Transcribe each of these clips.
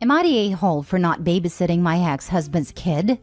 Am I the a-hole for not babysitting my ex-husband's kid?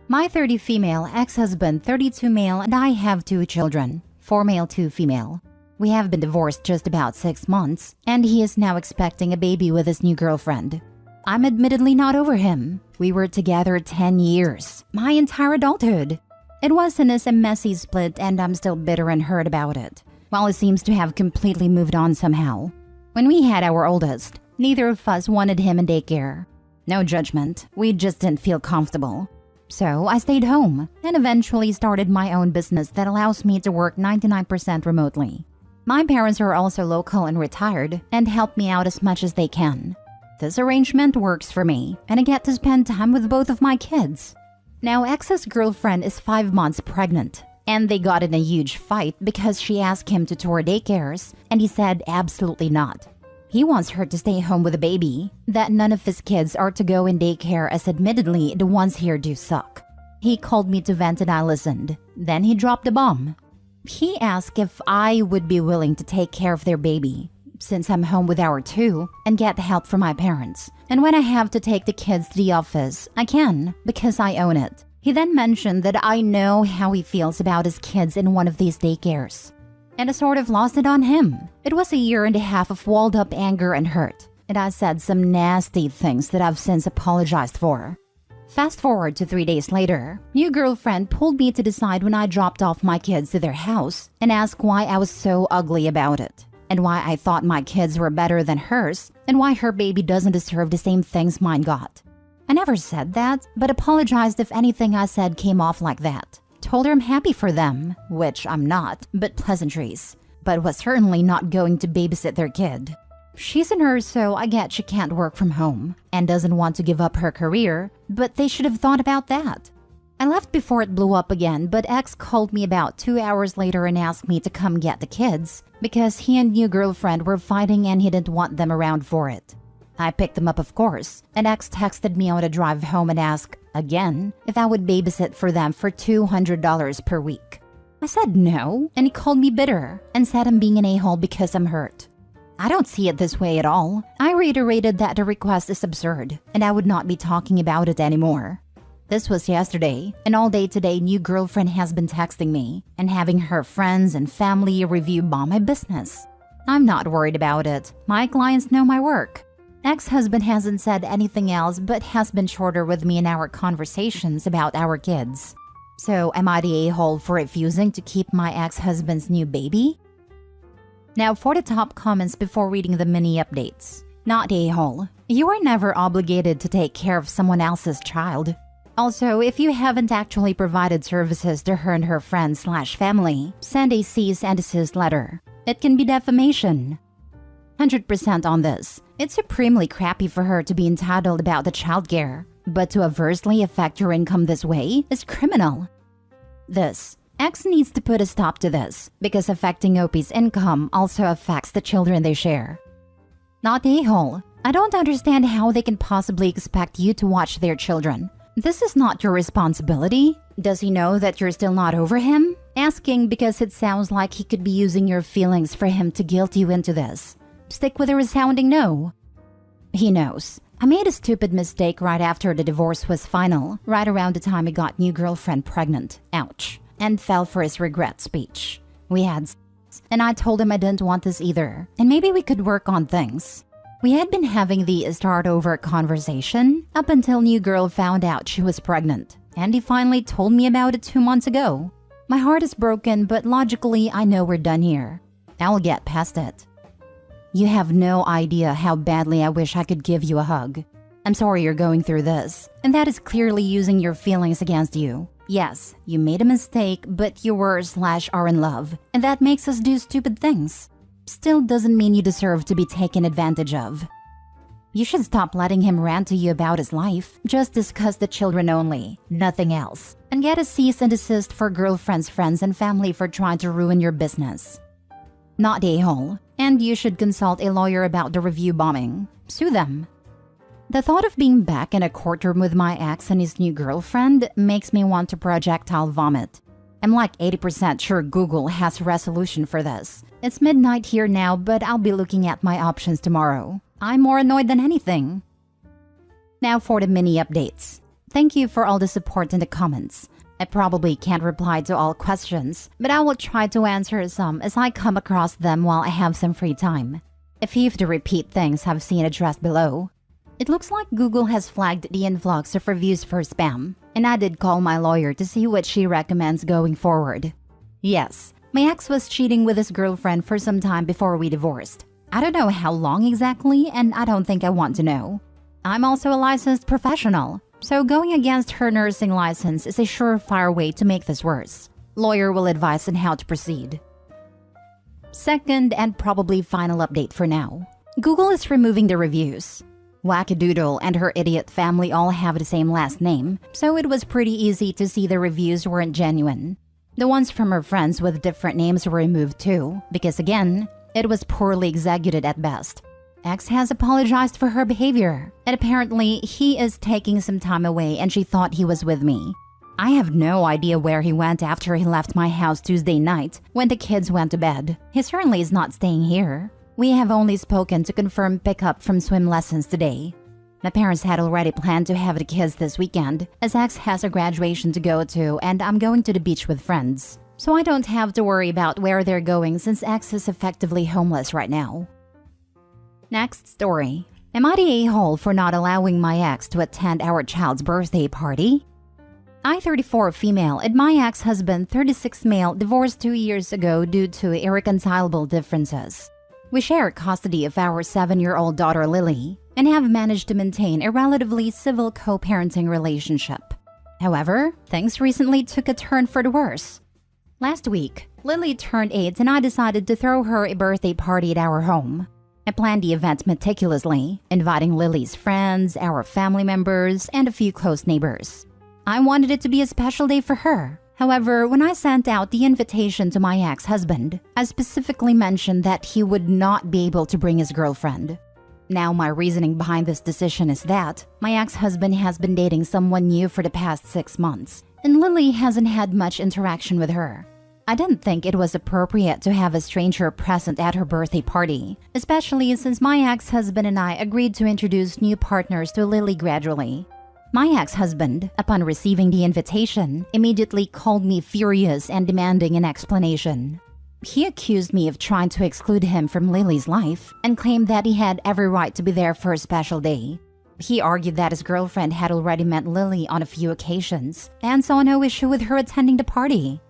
My 30 female ex-husband, 32 male, and I have 2 children, 4 male, 2 female. We have been divorced just about 6 months, and he is now expecting a baby with his new girlfriend. I'm admittedly not over him. We were together 10 years, my entire adulthood. It wasn't a messy split, and I'm still bitter and hurt about it, while it seems to have completely moved on somehow. When we had our oldest, neither of us wanted him in daycare. No judgment, we just didn't feel comfortable. So I stayed home and eventually started my own business that allows me to work 99% remotely. My parents are also local and retired and help me out as much as they can. This arrangement works for me, and I get to spend time with both of my kids. Now, ex's girlfriend is 5 months pregnant, and they got in a huge fight because she asked him to tour daycares, and he said absolutely not. He wants her to stay home with a baby, that none of his kids are to go in daycare as admittedly the ones here do suck. He called me to vent and I listened. Then he dropped a bomb. He asked if I would be willing to take care of their baby, since I'm home with our 2, and get help from my parents. And when I have to take the kids to the office, I can, because I own it. He then mentioned that I know how he feels about his kids in one of these daycares. And I sort of lost it on him. It was a year and a half of walled up anger and hurt, and I said some nasty things that I've since apologized for. Fast forward to 3 days later, new girlfriend pulled me to the side when I dropped off my kids to their house and asked why I was so ugly about it, and why I thought my kids were better than hers, and why her baby doesn't deserve the same things mine got. I never said that, but apologized if anything I said came off like that. Told her I'm happy for them, which I'm not, but pleasantries, but was certainly not going to babysit their kid. She's a nurse, so I get she can't work from home and doesn't want to give up her career, but they should have thought about that. I left before it blew up again, but ex called me about 2 hours later and asked me to come get the kids because he and new girlfriend were fighting and he didn't want them around for it. I picked them up, of course, and ex texted me on a drive home and asked, again, if I would babysit for them for $200 per week. I said no, and he called me bitter and said I'm being an a-hole because I'm hurt. I don't see it this way at all. I reiterated that the request is absurd, and I would not be talking about it anymore. This was yesterday, and all day today new girlfriend has been texting me and having her friends and family review bomb my business. I'm not worried about it. My clients know my work. Ex-husband hasn't said anything else but has been shorter with me in our conversations about our kids. So am I the a-hole for refusing to keep my ex-husband's new baby? Now for the top comments before reading the mini updates. Not a-hole. You are never obligated to take care of someone else's child. Also, if you haven't actually provided services to her and her friends/family, send a cease and desist letter. It can be defamation. 100% on this. It's supremely crappy for her to be entitled about the childcare, but to adversely affect your income this way is criminal. This. X needs to put a stop to this, because affecting OP's income also affects the children they share. Not a-hole. I don't understand how they can possibly expect you to watch their children. This is not your responsibility. Does he know that you're still not over him? Asking because it sounds like he could be using your feelings for him to guilt you into this. Stick with a resounding no. He knows. I made a stupid mistake right after the divorce was final, right around the time I got new girlfriend pregnant. Ouch. And fell for his regret speech. We had sex, and I told him I didn't want this either, and maybe we could work on things. We had been having the start over conversation up until new girl found out she was pregnant, and he finally told me about it 2 months ago. My heart is broken, but logically I know we're done here. I'll get past it. You have no idea how badly I wish I could give you a hug. I'm sorry you're going through this, and that is clearly using your feelings against you. Yes, you made a mistake, but you were/are in love, and that makes us do stupid things. Still doesn't mean you deserve to be taken advantage of. You should stop letting him rant to you about his life. Just discuss the children only, nothing else. And get a cease and desist for girlfriends, friends, and family for trying to ruin your business. Not a-hole. And you should consult a lawyer about the review bombing. Sue them. The thought of being back in a courtroom with my ex and his new girlfriend makes me want to projectile vomit. I'm like 80% sure Google has a resolution for this. It's midnight here now, but I'll be looking at my options tomorrow. I'm more annoyed than anything. Now for the mini updates. Thank you for all the support in the comments. I probably can't reply to all questions, but I will try to answer some as I come across them while I have some free time. A few of the repeat things I've seen addressed below. It looks like Google has flagged the influx of reviews for spam, and I did call my lawyer to see what she recommends going forward. Yes, my ex was cheating with his girlfriend for some time before we divorced. I don't know how long exactly, and I don't think I want to know. I'm also a licensed professional, so going against her nursing license is a surefire way to make this worse. Lawyer will advise on how to proceed. Second and probably final update for now. Google is removing the reviews. Wackadoodle and her idiot family all have the same last name, so it was pretty easy to see the reviews weren't genuine. The ones from her friends with different names were removed too, because again, it was poorly executed at best. X has apologized for her behavior, and apparently he is taking some time away and she thought he was with me. I have no idea where he went after he left my house Tuesday night when the kids went to bed. He certainly is not staying here. We have only spoken to confirm pickup from swim lessons today. My parents had already planned to have the kids this weekend, as X has a graduation to go to and I'm going to the beach with friends. So I don't have to worry about where they're going since X is effectively homeless right now. Next story. Am I the a-hole for not allowing my ex to attend our child's birthday party? I, 34 female, and my ex-husband, 36 male, divorced 2 years ago due to irreconcilable differences. We share custody of our 7-year-old daughter Lily and have managed to maintain a relatively civil co-parenting relationship. However, things recently took a turn for the worse. Last week, Lily turned 8 and I decided to throw her a birthday party at our home. I planned the event meticulously, inviting Lily's friends, our family members, and a few close neighbors. I wanted it to be a special day for her. However, when I sent out the invitation to my ex-husband, I specifically mentioned that he would not be able to bring his girlfriend. Now, my reasoning behind this decision is that my ex-husband has been dating someone new for the past 6 months, and Lily hasn't had much interaction with her. I didn't think it was appropriate to have a stranger present at her birthday party, especially since my ex-husband and I agreed to introduce new partners to Lily gradually. My ex-husband, upon receiving the invitation, immediately called me furious and demanding an explanation. He accused me of trying to exclude him from Lily's life and claimed that he had every right to be there for a special day. He argued that his girlfriend had already met Lily on a few occasions and saw no issue with her attending the party.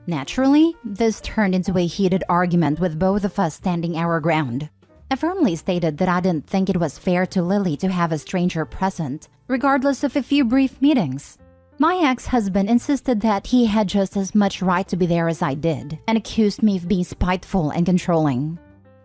Naturally, this turned into a heated argument with both of us standing our ground. I firmly stated that I didn't think it was fair to Lily to have a stranger present, regardless of a few brief meetings. My ex-husband insisted that he had just as much right to be there as I did, and accused me of being spiteful and controlling.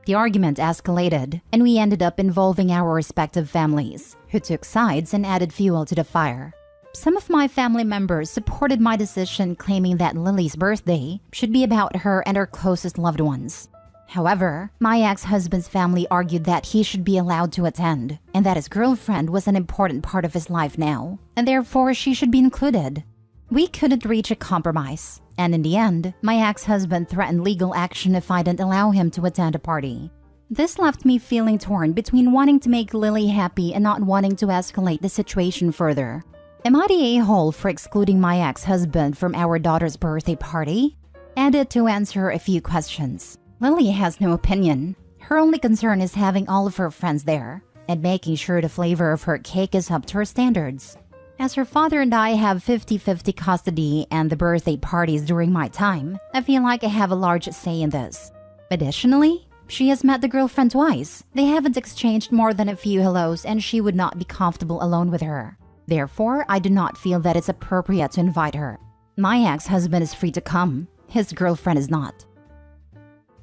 The argument escalated, and we ended up involving our respective families, who took sides and added fuel to the fire. Some of my family members supported my decision, claiming that Lily's birthday should be about her and her closest loved ones. However, my ex-husband's family argued that he should be allowed to attend, and that his girlfriend was an important part of his life now, and therefore she should be included. We couldn't reach a compromise, and in the end, my ex-husband threatened legal action if I didn't allow him to attend a party. This left me feeling torn between wanting to make Lily happy and not wanting to escalate the situation further. Am I the a-hole for excluding my ex-husband from our daughter's birthday party? Added to answer a few questions. Lily has no opinion. Her only concern is having all of her friends there and making sure the flavor of her cake is up to her standards. As her father and I have 50-50 custody and the birthday parties during my time, I feel like I have a large say in this. Additionally, she has met the girlfriend twice. They haven't exchanged more than a few hellos and she would not be comfortable alone with her. Therefore, I do not feel that it's appropriate to invite her. My ex-husband is free to come. His girlfriend is not.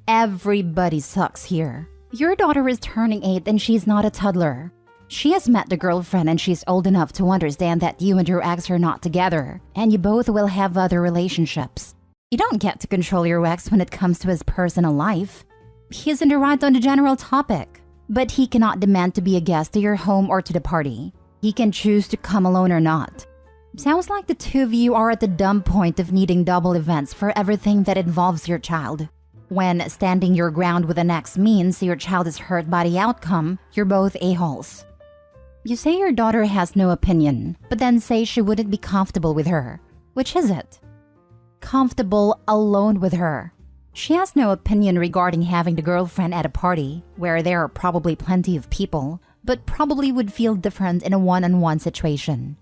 Everybody sucks here. Your daughter is turning 8 and she's not a toddler. She has met the girlfriend and she's old enough to understand that you and your ex are not together, and you both will have other relationships. You don't get to control your ex when it comes to his personal life. He is in the right on the general topic, but he cannot demand to be a guest to your home or to the party. He can choose to come alone or not. Sounds like the two of you are at the dumb point of needing double events for everything that involves your child. When standing your ground with an ex means your child is hurt by the outcome, you're both a-holes. You say your daughter has no opinion, but then say she wouldn't be comfortable with her. Which is it? Comfortable alone with her. She has no opinion regarding having the girlfriend at a party, where there are probably plenty of people, but probably would feel different in a one-on-one situation.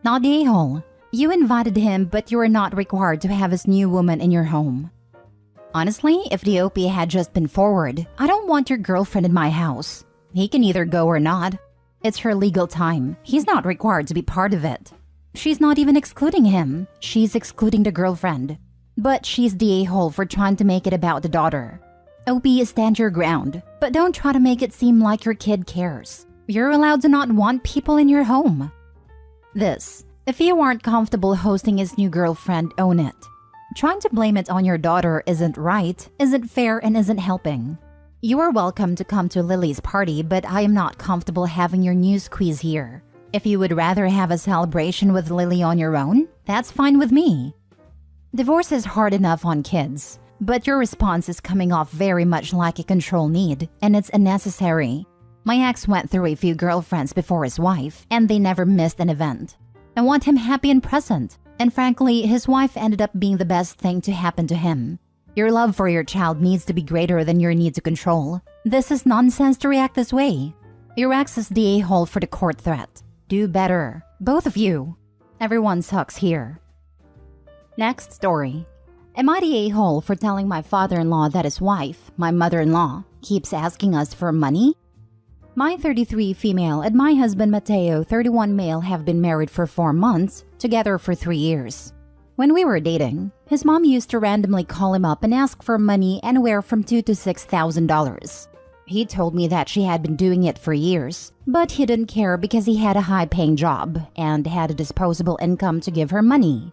Not the a-hole. You invited him, but you are not required to have his new woman in your home. Honestly, if the OP had just been forward, I don't want your girlfriend in my house. He can either go or not. It's her legal time. He's not required to be part of it. She's not even excluding him. She's excluding the girlfriend. But she's the a-hole for trying to make it about the daughter. OP, stand your ground, but don't try to make it seem like your kid cares. You're allowed to not want people in your home. This. If you aren't comfortable hosting his new girlfriend, own it. Trying to blame it on your daughter isn't right, isn't fair, and isn't helping. You are welcome to come to Lily's party, but I am not comfortable having your new squeeze here. If you would rather have a celebration with Lily on your own, that's fine with me. Divorce is hard enough on kids, but your response is coming off very much like a control need, and it's unnecessary. My ex went through a few girlfriends before his wife, and they never missed an event. I want him happy and present, and frankly, his wife ended up being the best thing to happen to him. Your love for your child needs to be greater than your need to control. This is nonsense to react this way. Your ex is the a-hole for the court threat. Do better. Both of you. Everyone sucks here. Next story. Am I the a-hole for telling my father-in-law that his wife, my mother-in-law, keeps asking us for money? My 33 female and my husband Mateo, 31 male, have been married for 4 months, together for 3 years. When we were dating, his mom used to randomly call him up and ask for money anywhere from $2,000 to $6,000. He told me that she had been doing it for years, but he didn't care because he had a high-paying job and had a disposable income to give her money.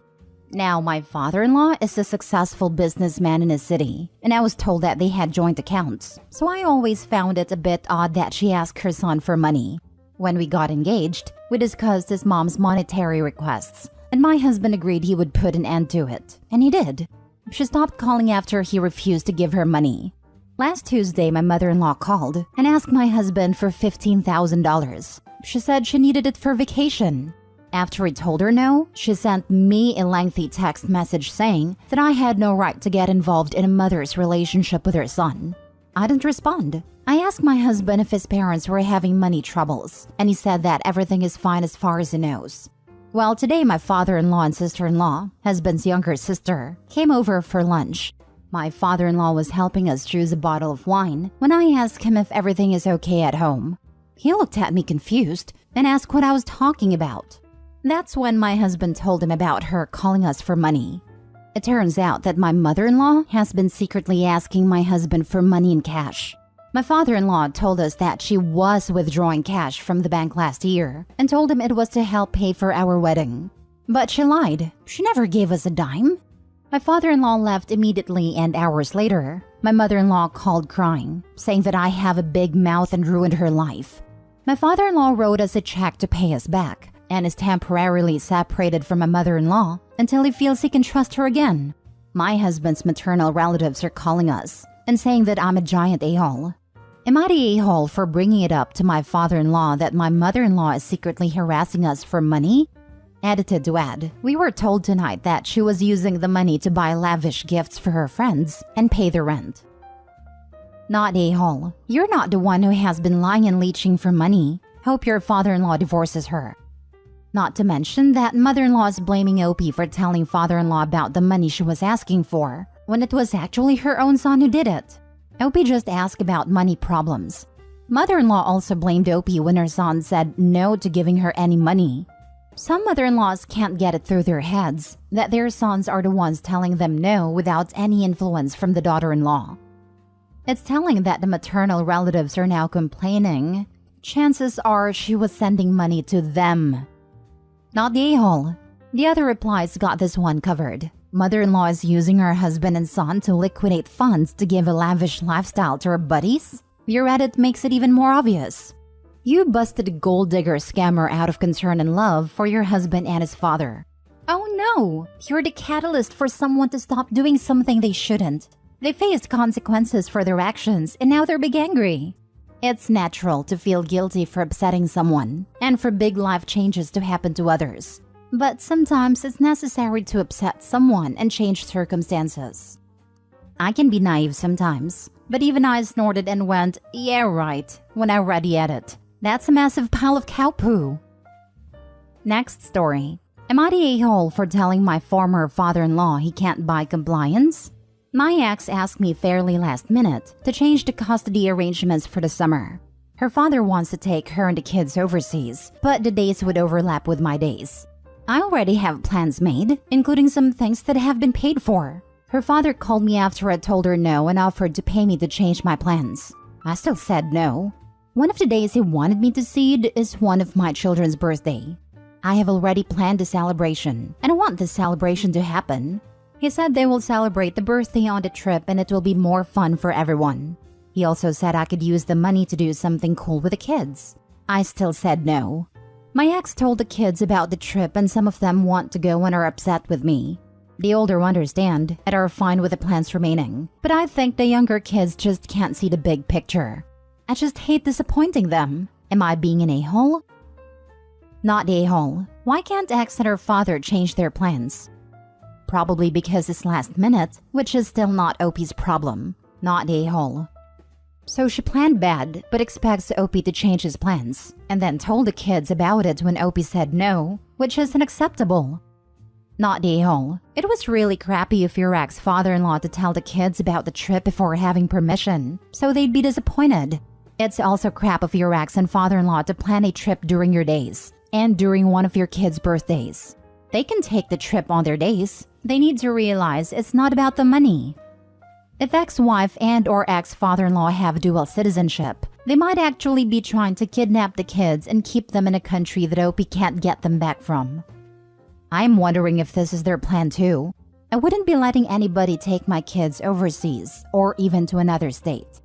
Now, my father-in-law is a successful businessman in his city, and I was told that they had joint accounts, so I always found it a bit odd that she asked her son for money. When we got engaged, we discussed his mom's monetary requests, and my husband agreed he would put an end to it, and he did. She stopped calling after he refused to give her money. Last Tuesday, my mother-in-law called and asked my husband for $15,000. She said she needed it for vacation. After he told her no, she sent me a lengthy text message saying that I had no right to get involved in a mother's relationship with her son. I didn't respond. I asked my husband if his parents were having money troubles, and he said that everything is fine as far as he knows. Well, today my father-in-law and sister-in-law, husband's younger sister, came over for lunch. My father-in-law was helping us choose a bottle of wine when I asked him if everything is okay at home. He looked at me confused and asked what I was talking about. That's when my husband told him about her calling us for money. It turns out that my mother-in-law has been secretly asking my husband for money in cash. My father-in-law told us that she was withdrawing cash from the bank last year and told him it was to help pay for our wedding. But she lied. She never gave us a dime. My father-in-law left immediately, and hours later, my mother-in-law called crying, saying that I have a big mouth and ruined her life. My father-in-law wrote us a check to pay us back and is temporarily separated from my mother-in-law until he feels he can trust her again. My husband's maternal relatives are calling us and saying that I'm a giant a-hole. Am I the a-hole for bringing it up to my father-in-law that my mother-in-law is secretly harassing us for money? Edited to add, we were told tonight that she was using the money to buy lavish gifts for her friends and pay the rent. Not a-hole. You're not the one who has been lying and leeching for money. Hope your father-in-law divorces her. Not to mention that mother-in-law is blaming OP for telling father-in-law about the money she was asking for, when it was actually her own son who did it. OP just asked about money problems. Mother-in-law also blamed OP when her son said no to giving her any money. Some mother-in-laws can't get it through their heads that their sons are the ones telling them no without any influence from the daughter-in-law. It's telling that the maternal relatives are now complaining. Chances are she was sending money to them. Not the a-hole. The other replies got this one covered. Mother-in-law is using her husband and son to liquidate funds to give a lavish lifestyle to her buddies? Your edit makes it even more obvious. You busted a gold digger scammer out of concern and love for your husband and his father. Oh no! You're the catalyst for someone to stop doing something they shouldn't. They faced consequences for their actions and now they're big angry. It's natural to feel guilty for upsetting someone and for big life changes to happen to others. But sometimes it's necessary to upset someone and change circumstances. I can be naive sometimes, but even I snorted and went, "Yeah, right," when I read the edit. That's a massive pile of cow poo. Next story. Am I the a-hole for telling my former father-in-law he can't buy compliance? My ex asked me fairly last minute to change the custody arrangements for the summer. Her father wants to take her and the kids overseas, but the days would overlap with my days. I already have plans made, including some things that have been paid for. Her father called me after I told her no and offered to pay me to change my plans. I still said no. One of the days he wanted me to cede is one of my children's birthday. I have already planned the celebration, and I want this celebration to happen. He said they will celebrate the birthday on the trip and it will be more fun for everyone. He also said I could use the money to do something cool with the kids. I still said no. My ex told the kids about the trip and some of them want to go and are upset with me. The older understand and are fine with the plans remaining, but I think the younger kids just can't see the big picture. I just hate disappointing them. Am I being an a-hole? Not the a-hole. Why can't ex and her father change their plans? Probably because it's last minute, which is still not OP's problem. Not the a-hole. So she planned bad, but expects OP to change his plans, and then told the kids about it when OP said no, which is unacceptable. Not the a-hole. It was really crappy of your ex-father-in-law to tell the kids about the trip before having permission, so they'd be disappointed. It's also crap of your ex and father-in-law to plan a trip during your days, and during one of your kids' birthdays. They can take the trip on their days. They need to realize it's not about the money. If ex-wife and or ex-father-in-law have dual citizenship, they might actually be trying to kidnap the kids and keep them in a country that OP can't get them back from. I'm wondering if this is their plan too. I wouldn't be letting anybody take my kids overseas or even to another state.